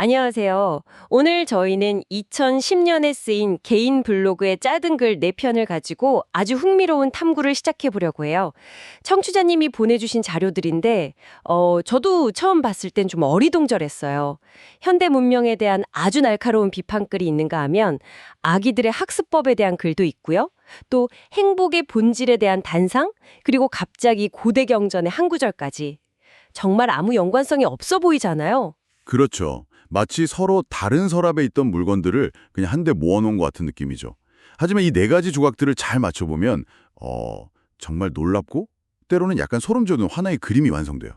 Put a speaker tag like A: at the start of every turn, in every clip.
A: 안녕하세요. 오늘 저희는 2010년에 쓰인 개인 블로그의 짜든 글 4편을 가지고 아주 흥미로운 탐구를 시작해 보려고 해요. 청취자님이 보내주신 자료들인데, 저도 처음 봤을 땐 좀 어리둥절했어요. 현대 문명에 대한 아주 날카로운 비판글이 있는가 하면 아기들의 학습법에 대한 글도 있고요. 또 행복의 본질에 대한 단상, 그리고 갑자기 고대 경전의 한 구절까지. 정말 아무 연관성이 없어 보이잖아요.
B: 그렇죠. 마치 서로 다른 서랍에 있던 물건들을 그냥 한데 모아놓은 것 같은 느낌이죠. 하지만 이 네 가지 조각들을 잘 맞춰보면 정말 놀랍고 때로는 약간 소름 돋는 하나의 그림이 완성돼요.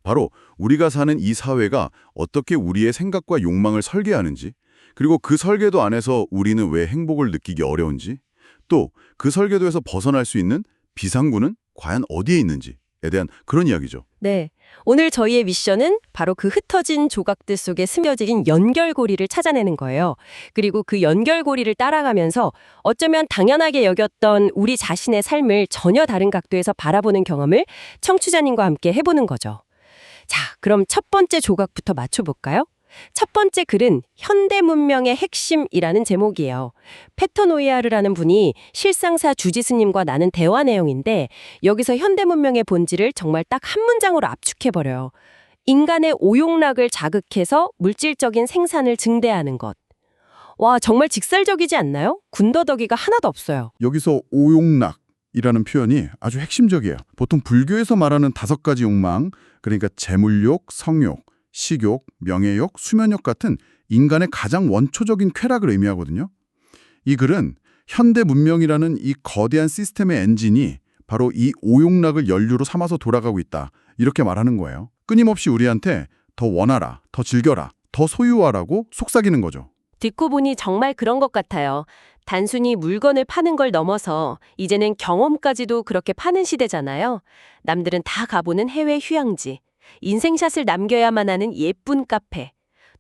B: 바로 우리가 사는 이 사회가 어떻게 우리의 생각과 욕망을 설계하는지, 그리고 그 설계도 안에서 우리는 왜 행복을 느끼기 어려운지, 또 그 설계도에서 벗어날 수 있는 비상구는 과연 어디에 있는지에 대한 그런 이야기죠.
A: 네. 오늘 저희의 미션은 바로 그 흩어진 조각들 속에 스며진 연결고리를 찾아내는 거예요. 그리고 그 연결고리를 따라가면서 어쩌면 당연하게 여겼던 우리 자신의 삶을 전혀 다른 각도에서 바라보는 경험을 청취자님과 함께 해보는 거죠. 자, 그럼 첫 번째 조각부터 맞춰볼까요? 첫 번째 글은 현대 문명의 핵심이라는 제목이에요. 페터 노이아르라는 분이 실상사 주지스님과 나눈 대화 내용인데 여기서 현대 문명의 본질을 정말 딱 한 문장으로 압축해버려요. 인간의 오용락을 자극해서 물질적인 생산을 증대하는 것. 와, 정말 직설적이지 않나요? 군더더기가 하나도 없어요.
C: 여기서 오용락이라는 표현이 아주 핵심적이에요. 보통 불교에서 말하는 5가지 욕망, 그러니까 재물욕, 성욕, 식욕, 명예욕, 수면욕 같은 인간의 가장 원초적인 쾌락을 의미하거든요. 이 글은 현대 문명이라는 이 거대한 시스템의 엔진이 바로 이 오용락을 연료로 삼아서 돌아가고 있다, 이렇게 말하는 거예요. 끊임없이 우리한테 더 원하라, 더 즐겨라, 더 소유하라고 속삭이는 거죠.
A: 듣고 보니 정말 그런 것 같아요. 단순히 물건을 파는 걸 넘어서 이제는 경험까지도 그렇게 파는 시대잖아요. 남들은 다 가보는 해외 휴양지, 인생샷을 남겨야만 하는 예쁜 카페,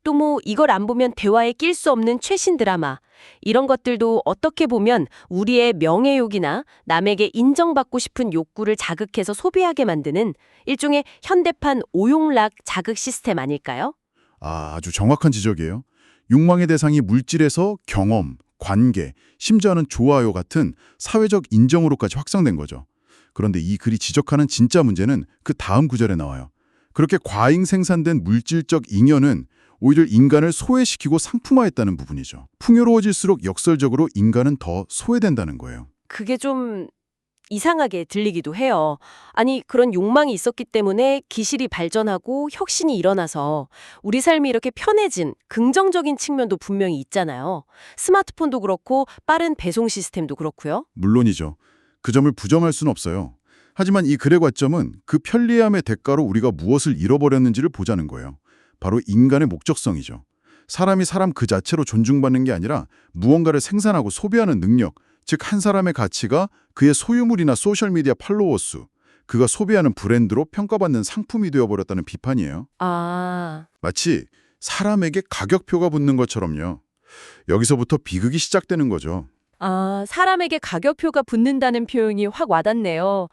A: 또 뭐 이걸 안 보면 대화에 낄 수 없는 최신 드라마, 이런 것들도 어떻게 보면 우리의 명예욕이나 남에게 인정받고 싶은 욕구를 자극해서 소비하게 만드는 일종의 현대판 오용락 자극 시스템 아닐까요?
C: 아주 정확한 지적이에요. 욕망의 대상이 물질에서 경험, 관계, 심지어는 좋아요 같은 사회적 인정으로까지 확장된 거죠. 그런데 이 글이 지적하는 진짜 문제는 그 다음 구절에 나와요. 그렇게 과잉 생산된 물질적 잉여는 오히려 인간을 소외시키고 상품화했다는 부분이죠. 풍요로워질수록 역설적으로 인간은 더 소외된다는 거예요.
A: 그게 좀 이상하게 들리기도 해요. 아니, 그런 욕망이 있었기 때문에 기술이 발전하고 혁신이 일어나서 우리 삶이 이렇게 편해진 긍정적인 측면도 분명히 있잖아요. 스마트폰도 그렇고 빠른 배송 시스템도 그렇고요.
C: 물론이죠. 그 점을 부정할 수는 없어요. 하지만 이 글의 관점은 그 편리함의 대가로 우리가 무엇을 잃어버렸는지를 보자는 거예요. 바로 인간의 목적성이죠. 사람이 사람 그 자체로 존중받는 게 아니라 무언가를 생산하고 소비하는 능력, 즉 한 사람의 가치가 그의 소유물이나 소셜미디어 팔로워 수, 그가 소비하는 브랜드로 평가받는 상품이 되어버렸다는 비판이에요.
A: 아,
C: 마치 사람에게 가격표가 붙는 것처럼요. 여기서부터 비극이 시작되는 거죠.
A: 사람에게 가격표가 붙는다는 표현이 확 와닿네요.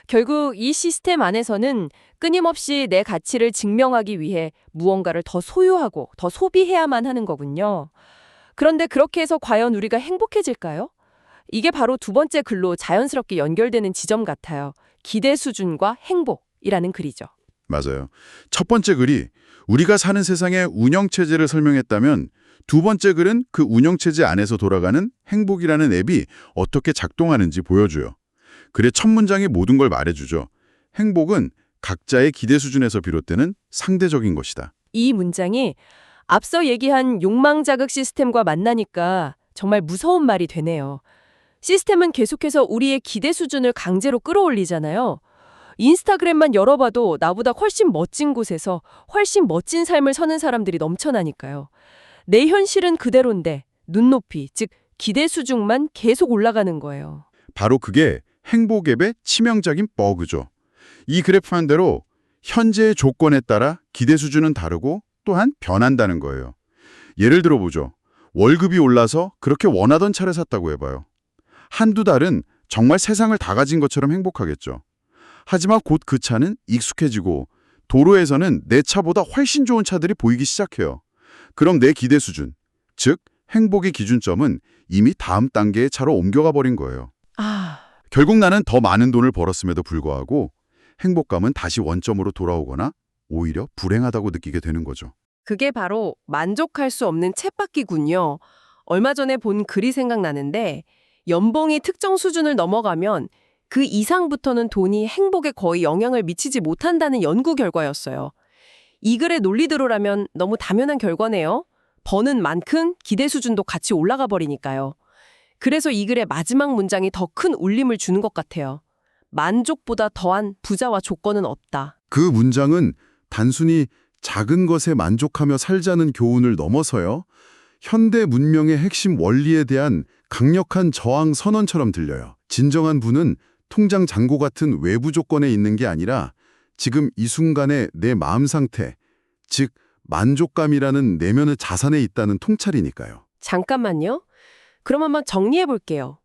A: 결국 이 시스템 안에서는 끊임없이 내 가치를 증명하기 위해 무언가를 더 소유하고 더 소비해야만 하는 거군요. 그런데 그렇게 해서 과연 우리가 행복해질까요? 이게 바로 두 번째 글로 자연스럽게 연결되는 지점 같아요. 기대 수준과 행복이라는 글이죠.
C: 맞아요. 첫 번째 글이 우리가 사는 세상의 운영체제를 설명했다면 두 번째 글은 그 운영체제 안에서 돌아가는 행복이라는 앱이 어떻게 작동하는지 보여줘요. 글의 첫 문장이 모든 걸 말해주죠. 행복은 각자의 기대 수준에서 비롯되는 상대적인 것이다.
A: 이 문장이 앞서 얘기한 욕망 자극 시스템과 만나니까 정말 무서운 말이 되네요. 시스템은 계속해서 우리의 기대 수준을 강제로 끌어올리잖아요. 인스타그램만 열어봐도 나보다 훨씬 멋진 곳에서 훨씬 멋진 삶을 사는 사람들이 넘쳐나니까요. 내 현실은 그대로인데 눈높이, 즉 기대 수준만 계속 올라가는 거예요.
C: 바로 그게 행복 앱의 치명적인 버그죠. 이 글에 표한 대로 현재의 조건에 따라 기대 수준은 다르고 또한 변한다는 거예요. 예를 들어보죠. 월급이 올라서 그렇게 원하던 차를 샀다고 해봐요. 한두 달은 정말 세상을 다 가진 것처럼 행복하겠죠. 하지만 곧 그 차는 익숙해지고 도로에서는 내 차보다 훨씬 좋은 차들이 보이기 시작해요. 그럼 내 기대 수준, 즉 행복의 기준점은 이미 다음 단계의 차로 옮겨가 버린 거예요.
A: 아,
C: 결국 나는 더 많은 돈을 벌었음에도 불구하고 행복감은 다시 원점으로 돌아오거나 오히려 불행하다고 느끼게 되는 거죠.
A: 그게 바로 만족할 수 없는 쳇바퀴군요. 얼마 전에 본 글이 생각나는데 연봉이 특정 수준을 넘어가면 그 이상부터는 돈이 행복에 거의 영향을 미치지 못한다는 연구 결과였어요. 이 글의 논리대로라면 너무 당연한 결과네요. 버는 만큼 기대 수준도 같이 올라가 버리니까요. 그래서 이 글의 마지막 문장이 더 큰 울림을 주는 것 같아요. 만족보다 더한 부자와 조건은 없다.
C: 그 문장은 단순히 작은 것에 만족하며 살자는 교훈을 넘어서요. 현대 문명의 핵심 원리에 대한 강력한 저항 선언처럼 들려요. 진정한 부는 통장 잔고 같은 외부 조건에 있는 게 아니라 지금 이 순간의 내 마음 상태, 즉 만족감이라는 내면의 자산에 있다는 통찰이니까요.
A: 잠깐만요. 그럼 한번 정리해 볼게요.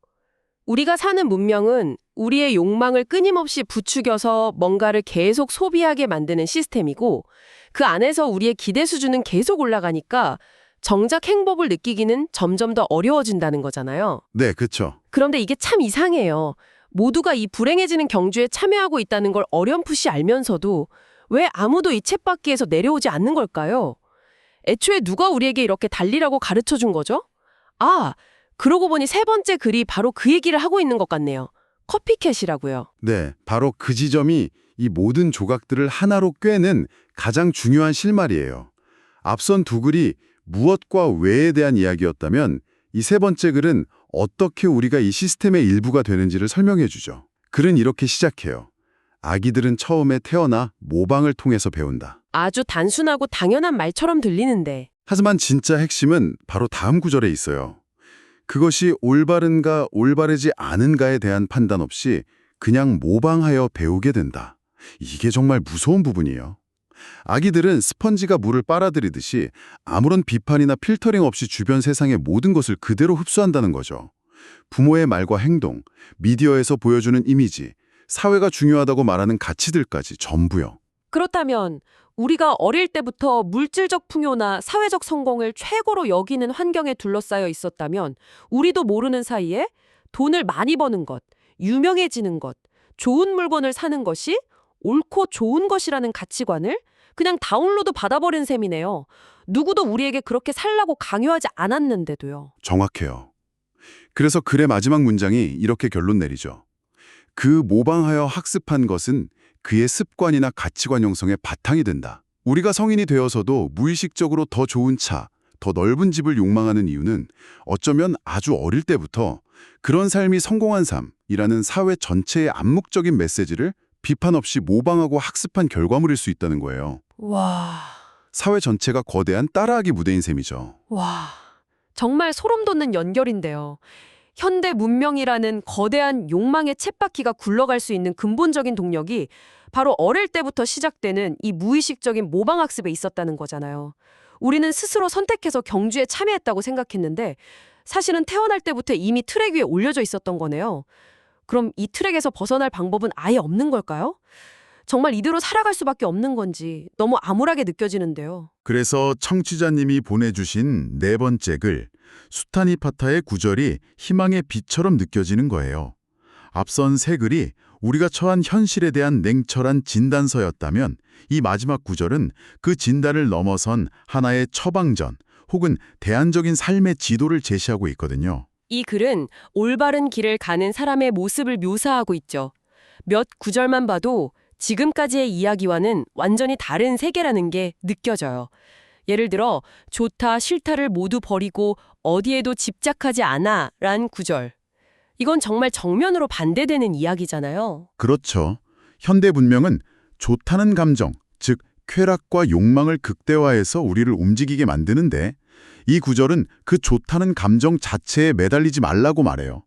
A: 우리가 사는 문명은 우리의 욕망을 끊임없이 부추겨서 뭔가를 계속 소비하게 만드는 시스템이고 그 안에서 우리의 기대 수준은 계속 올라가니까 정작 행복을 느끼기는 점점 더 어려워진다는 거잖아요.
C: 네, 그렇죠.
A: 그런데 이게 참 이상해요. 모두가 이 불행해지는 경주에 참여하고 있다는 걸 어렴풋이 알면서도 왜 아무도 이 쳇바퀴에서 내려오지 않는 걸까요? 애초에 누가 우리에게 이렇게 달리라고 가르쳐 준 거죠? 아, 그러고 보니 세 번째 글이 바로 그 얘기를 하고 있는 것 같네요. 커피캣이라고요.
C: 네, 바로 그 지점이 이 모든 조각들을 하나로 꿰는 가장 중요한 실마리예요. 앞선 두 글이 무엇과 왜에 대한 이야기였다면 이 세 번째 글은 어떻게 우리가 이 시스템의 일부가 되는지를 설명해 주죠. 글은 이렇게 시작해요. 아기들은 처음에 태어나 모방을 통해서 배운다.
A: 아주 단순하고 당연한 말처럼 들리는데.
C: 하지만 진짜 핵심은 바로 다음 구절에 있어요. 그것이 올바른가 올바르지 않은가에 대한 판단 없이 그냥 모방하여 배우게 된다. 이게 정말 무서운 부분이에요. 아기들은 스펀지가 물을 빨아들이듯이 아무런 비판이나 필터링 없이 주변 세상의 모든 것을 그대로 흡수한다는 거죠. 부모의 말과 행동, 미디어에서 보여주는 이미지, 사회가 중요하다고 말하는 가치들까지 전부요.
A: 그렇다면 우리가 어릴 때부터 물질적 풍요나 사회적 성공을 최고로 여기는 환경에 둘러싸여 있었다면 우리도 모르는 사이에 돈을 많이 버는 것, 유명해지는 것, 좋은 물건을 사는 것이 옳고 좋은 것이라는 가치관을 그냥 다운로드 받아버린 셈이네요. 누구도 우리에게 그렇게 살라고 강요하지 않았는데도요.
C: 정확해요. 그래서 글의 마지막 문장이 이렇게 결론 내리죠. 그 모방하여 학습한 것은 그의 습관이나 가치관 형성의 바탕이 된다. 우리가 성인이 되어서도 무의식적으로 더 좋은 차, 더 넓은 집을 욕망하는 이유는 어쩌면 아주 어릴 때부터 그런 삶이 성공한 삶이라는 사회 전체의 암묵적인 메시지를 비판 없이 모방하고 학습한 결과물일 수 있다는 거예요.
A: 와,
C: 사회 전체가 거대한 따라하기 무대인 셈이죠.
A: 와, 정말 소름 돋는 연결인데요. 현대 문명이라는 거대한 욕망의 쳇바퀴가 굴러갈 수 있는 근본적인 동력이 바로 어릴 때부터 시작되는 이 무의식적인 모방학습에 있었다는 거잖아요. 우리는 스스로 선택해서 경주에 참여했다고 생각했는데 사실은 태어날 때부터 이미 트랙 위에 올려져 있었던 거네요. 그럼 이 트랙에서 벗어날 방법은 아예 없는 걸까요? 정말 이대로 살아갈 수밖에 없는 건지 너무 암울하게 느껴지는데요.
C: 그래서 청취자님이 보내주신 네 번째 글, 수타니파타의 구절이 희망의 빛처럼 느껴지는 거예요. 앞선 세 글이 우리가 처한 현실에 대한 냉철한 진단서였다면 이 마지막 구절은 그 진단을 넘어선 하나의 처방전 혹은 대안적인 삶의 지도를 제시하고 있거든요.
A: 이 글은 올바른 길을 가는 사람의 모습을 묘사하고 있죠. 몇 구절만 봐도 지금까지의 이야기와는 완전히 다른 세계라는 게 느껴져요. 예를 들어 좋다, 싫다를 모두 버리고 어디에도 집착하지 않아 란 구절. 이건 정말 정면으로 반대되는 이야기잖아요.
C: 그렇죠. 현대 문명은 좋다는 감정, 즉 쾌락과 욕망을 극대화해서 우리를 움직이게 만드는데 이 구절은 그 좋다는 감정 자체에 매달리지 말라고 말해요.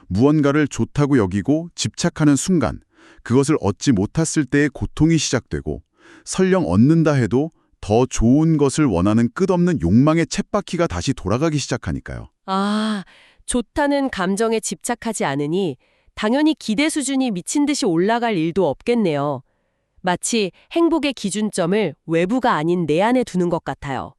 C: 무언가를 좋다고 여기고 집착하는 순간 그것을 얻지 못했을 때의 고통이 시작되고 설령 얻는다 해도 더 좋은 것을 원하는 끝없는 욕망의 쳇바퀴가 다시 돌아가기 시작하니까요.
A: 아, 좋다는 감정에 집착하지 않으니 당연히 기대 수준이 미친 듯이 올라갈 일도 없겠네요. 마치 행복의 기준점을 외부가 아닌 내 안에 두는 것 같아요.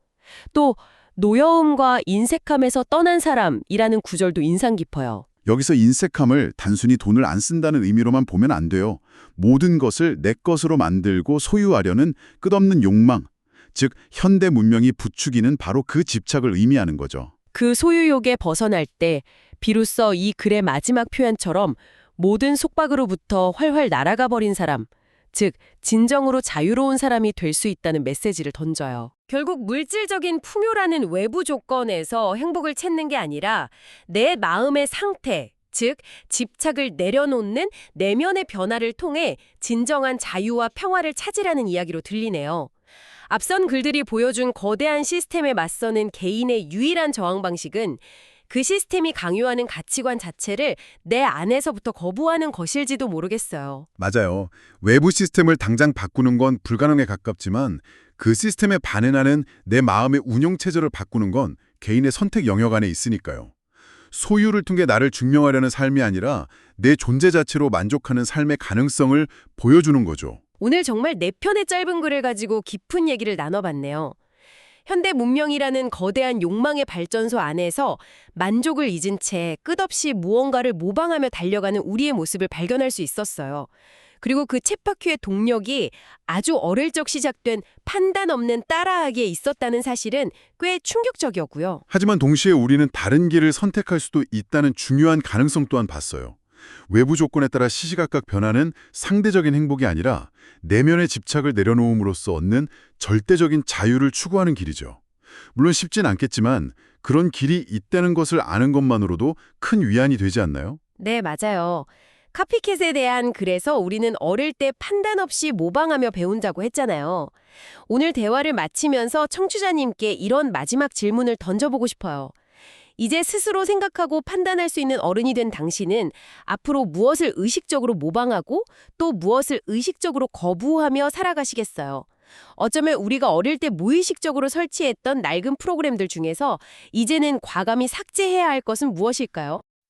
A: 또 노여움과 인색함에서 떠난 사람이라는 구절도 인상 깊어요.
C: 여기서 인색함을 단순히 돈을 안 쓴다는 의미로만 보면 안 돼요. 모든 것을 내 것으로 만들고 소유하려는 끝없는 욕망, 즉 현대 문명이 부추기는 바로 그 집착을 의미하는 거죠.
A: 그 소유욕에 벗어날 때 비로소 이 글의 마지막 표현처럼 모든 속박으로부터 활활 날아가 버린 사람, 즉 진정으로 자유로운 사람이 될 수 있다는 메시지를 던져요. 결국 물질적인 풍요라는 외부 조건에서 행복을 찾는 게 아니라 내 마음의 상태, 즉 집착을 내려놓는 내면의 변화를 통해 진정한 자유와 평화를 찾으라는 이야기로 들리네요. 앞선 글들이 보여준 거대한 시스템에 맞서는 개인의 유일한 저항 방식은 그 시스템이 강요하는 가치관 자체를 내 안에서부터 거부하는 것일지도 모르겠어요.
C: 맞아요. 외부 시스템을 당장 바꾸는 건 불가능에 가깝지만 그 시스템에 반응하는 내 마음의 운영체제를 바꾸는 건 개인의 선택 영역 안에 있으니까요. 소유를 통해 나를 증명하려는 삶이 아니라 내 존재 자체로 만족하는 삶의 가능성을 보여주는 거죠.
A: 오늘 정말 4편의 짧은 글을 가지고 깊은 얘기를 나눠봤네요. 현대 문명이라는 거대한 욕망의 발전소 안에서 만족을 잊은 채 끝없이 무언가를 모방하며 달려가는 우리의 모습을 발견할 수 있었어요. 그리고 그 쳇바퀴의 동력이 아주 어릴 적 시작된 판단 없는 따라하기에 있었다는 사실은 꽤 충격적이었고요.
C: 하지만 동시에 우리는 다른 길을 선택할 수도 있다는 중요한 가능성 또한 봤어요. 외부 조건에 따라 시시각각 변하는 상대적인 행복이 아니라 내면의 집착을 내려놓음으로써 얻는 절대적인 자유를 추구하는 길이죠. 물론 쉽진 않겠지만 그런 길이 있다는 것을 아는 것만으로도 큰 위안이 되지 않나요?
A: 네, 맞아요. 카피캣에 대한 글에서 우리는 어릴 때 판단 없이 모방하며 배운다고 했잖아요. 오늘 대화를 마치면서 청취자님께 이런 마지막 질문을 던져보고 싶어요. 이제 스스로 생각하고 판단할 수 있는 어른이 된 당신은 앞으로 무엇을 의식적으로 모방하고 또 무엇을 의식적으로 거부하며 살아가시겠어요? 어쩌면 우리가 어릴 때 무의식적으로 설치했던 낡은 프로그램들 중에서 이제는 과감히 삭제해야 할 것은 무엇일까요?